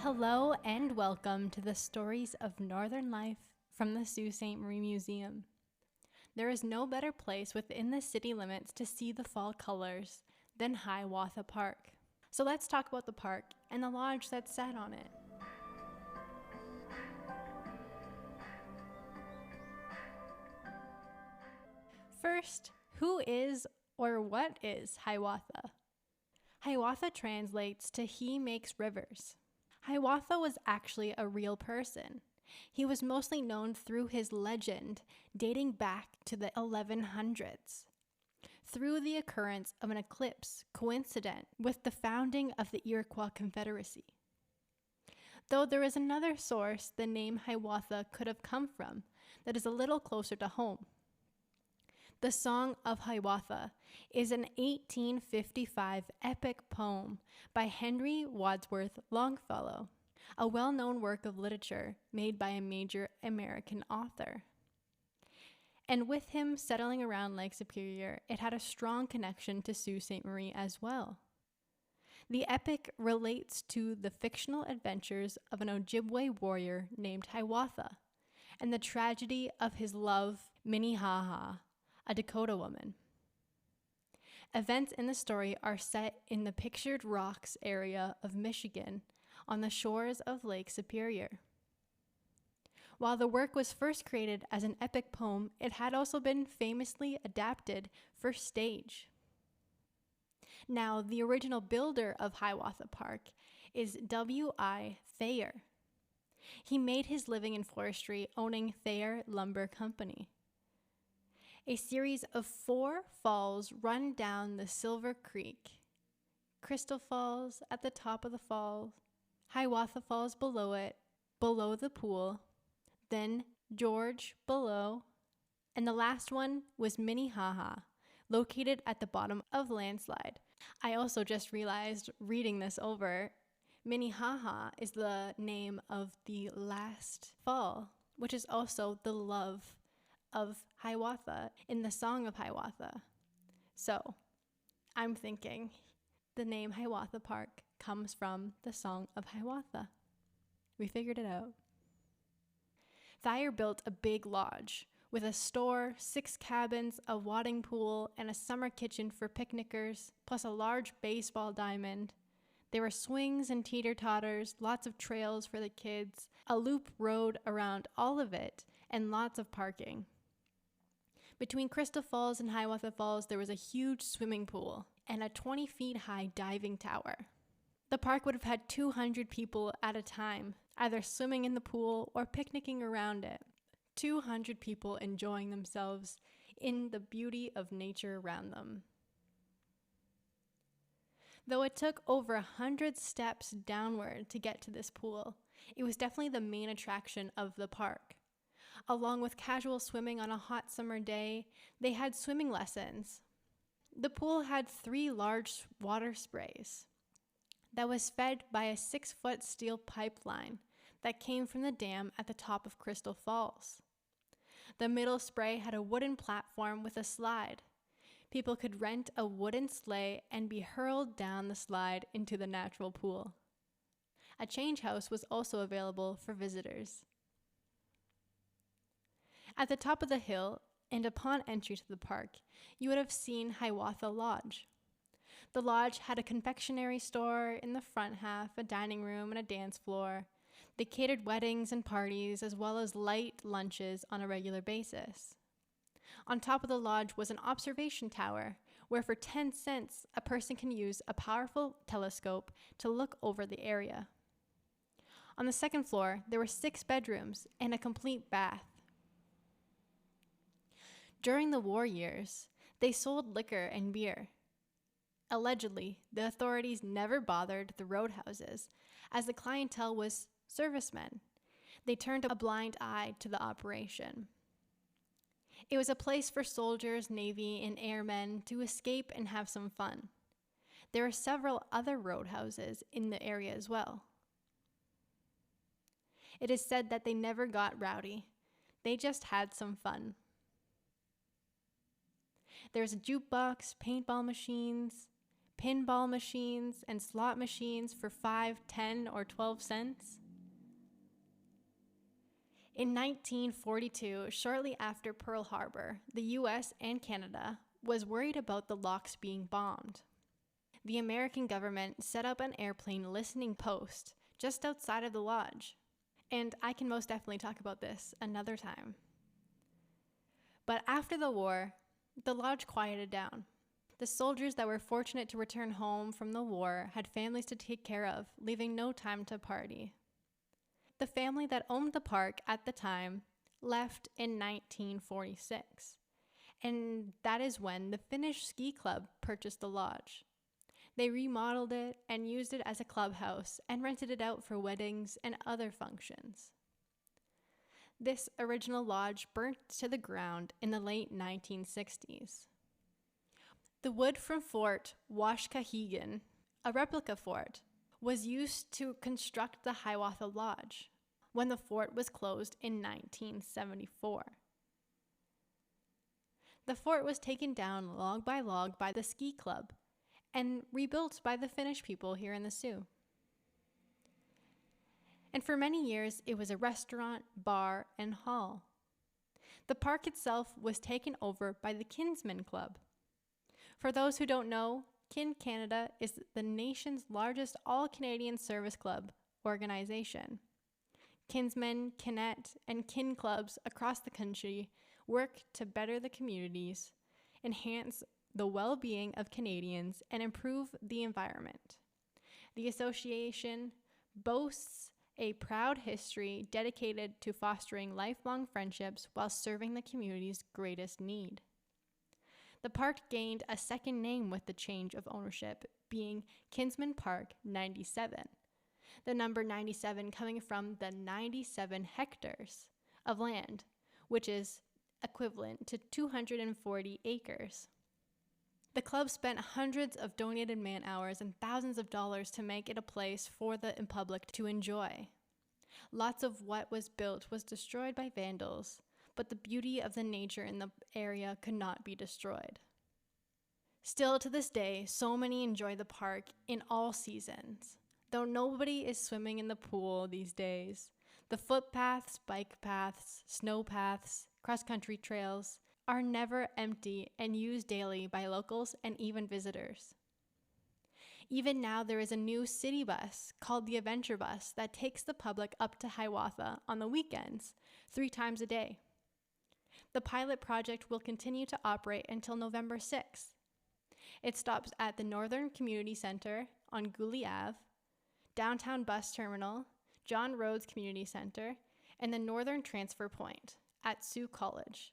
Hello and welcome to the Stories of Northern Life from the Sault Ste. Marie Museum. There is no better place within the city limits to see the fall colors than Hiawatha Park. So let's talk about the park and the lodge that sat on it. First, who is or what is Hiawatha? Hiawatha translates to He Makes Rivers. Hiawatha was actually a real person. He was mostly known through his legend dating back to the 1100s, through the occurrence of an eclipse coincident with the founding of the Iroquois Confederacy. Though there is another source the name Hiawatha could have come from that is a little closer to home. The Song of Hiawatha is an 1855 epic poem by Henry Wadsworth Longfellow, a well-known work of literature made by a major American author. And with him settling around Lake Superior, it had a strong connection to Sault Ste. Marie as well. The epic relates to the fictional adventures of an Ojibwe warrior named Hiawatha and the tragedy of his love, Minnehaha, a Dakota woman. Events in the story are set in the Pictured Rocks area of Michigan on the shores of Lake Superior. While the work was first created as an epic poem, it had also been famously adapted for stage. Now, the original builder of Hiawatha Park is W.I. Thayer. He made his living in forestry, owning Thayer Lumber Company. A series of 4 falls run down the Silver Creek. Crystal Falls at the top of the falls, Hiawatha Falls below it, below the pool, then George below, and the last one was Minnehaha, located at the bottom of Landslide. I also just realized reading this over, Minnehaha is the name of the last fall, which is also the love of Hiawatha in the Song of Hiawatha. So, I'm thinking the name Hiawatha Park comes from the Song of Hiawatha. We figured it out. Thayer built a big lodge with a store, 6 cabins, a wading pool, and a summer kitchen for picnickers, plus a large baseball diamond. There were swings and teeter-totters, lots of trails for the kids, a loop road around all of it, and lots of parking. Between Crystal Falls and Hiawatha Falls, there was a huge swimming pool and a 20 feet high diving tower. The park would have had 200 people at a time, either swimming in the pool or picnicking around it. 200 people enjoying themselves in the beauty of nature around them. Though it took over 100 steps downward to get to this pool, it was definitely the main attraction of the park. Along with casual swimming on a hot summer day, they had swimming lessons. The pool had 3 large water sprays that was fed by a 6-foot steel pipeline that came from the dam at the top of Crystal Falls. The middle spray had a wooden platform with a slide. People could rent a wooden sleigh and be hurled down the slide into the natural pool. A change house was also available for visitors. At the top of the hill, and upon entry to the park, you would have seen Hiawatha Lodge. The lodge had a confectionery store in the front half, a dining room, and a dance floor. They catered weddings and parties, as well as light lunches on a regular basis. On top of the lodge was an observation tower, where for 10 cents, a person can use a powerful telescope to look over the area. On the second floor, there were 6 bedrooms and a complete bath. During the war years, they sold liquor and beer. Allegedly, the authorities never bothered the roadhouses, as the clientele was servicemen. They turned a blind eye to the operation. It was a place for soldiers, Navy, and airmen to escape and have some fun. There are several other roadhouses in the area as well. It is said that they never got rowdy. They just had some fun. There's a jukebox, paintball machines, pinball machines and slot machines for 5, 10, or 12 cents. In 1942, shortly after Pearl Harbor, the US and Canada was worried about the locks being bombed. The American government set up an airplane listening post just outside of the lodge. And I can most definitely talk about this another time. But after the war, the lodge quieted down. The soldiers that were fortunate to return home from the war had families to take care of, leaving no time to party. The family that owned the park at the time left in 1946, and that is when the Finnish Ski Club purchased the lodge. They remodeled it and used it as a clubhouse and rented it out for weddings and other functions. This original lodge burnt to the ground in the late 1960s. The wood from Fort Washkahigan, a replica fort, was used to construct the Hiawatha Lodge when the fort was closed in 1974. The fort was taken down log by the ski club and rebuilt by the Finnish people here in the Sioux. And for many years, it was a restaurant, bar, and hall. The park itself was taken over by the Kinsman Club. For those who don't know, Canada is the nation's largest all-Canadian service club organization. Kinsmen, Kinet, and Kin clubs across the country work to better the communities, enhance the well-being of Canadians, and improve the environment. The association boasts a proud history dedicated to fostering lifelong friendships while serving the community's greatest need. The park gained a second name with the change of ownership, being Kinsman Park 97. The number 97 coming from the 97 hectares of land, which is equivalent to 240 acres. The club spent hundreds of donated man-hours and thousands of dollars to make it a place for the public to enjoy. Lots of what was built was destroyed by vandals, but the beauty of the nature in the area could not be destroyed. Still to this day, so many enjoy the park in all seasons. Though nobody is swimming in the pool these days, the footpaths, bike paths, snow paths, cross-country trails are never empty and used daily by locals and even visitors. Even now, there is a new city bus called the Adventure Bus that takes the public up to Hiawatha on the weekends, 3 times a day. The pilot project will continue to operate until November 6th. It stops at the Northern Community Center on Gooley Ave, Downtown Bus Terminal, John Rhodes Community Center, and the Northern Transfer Point at Sioux College.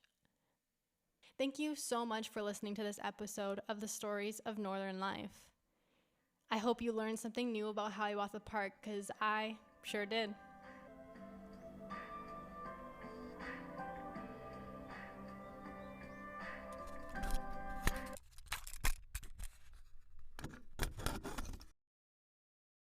Thank you so much for listening to this episode of the Stories of Northern Life. I hope you learned something new about Hiawatha Park, because I sure did.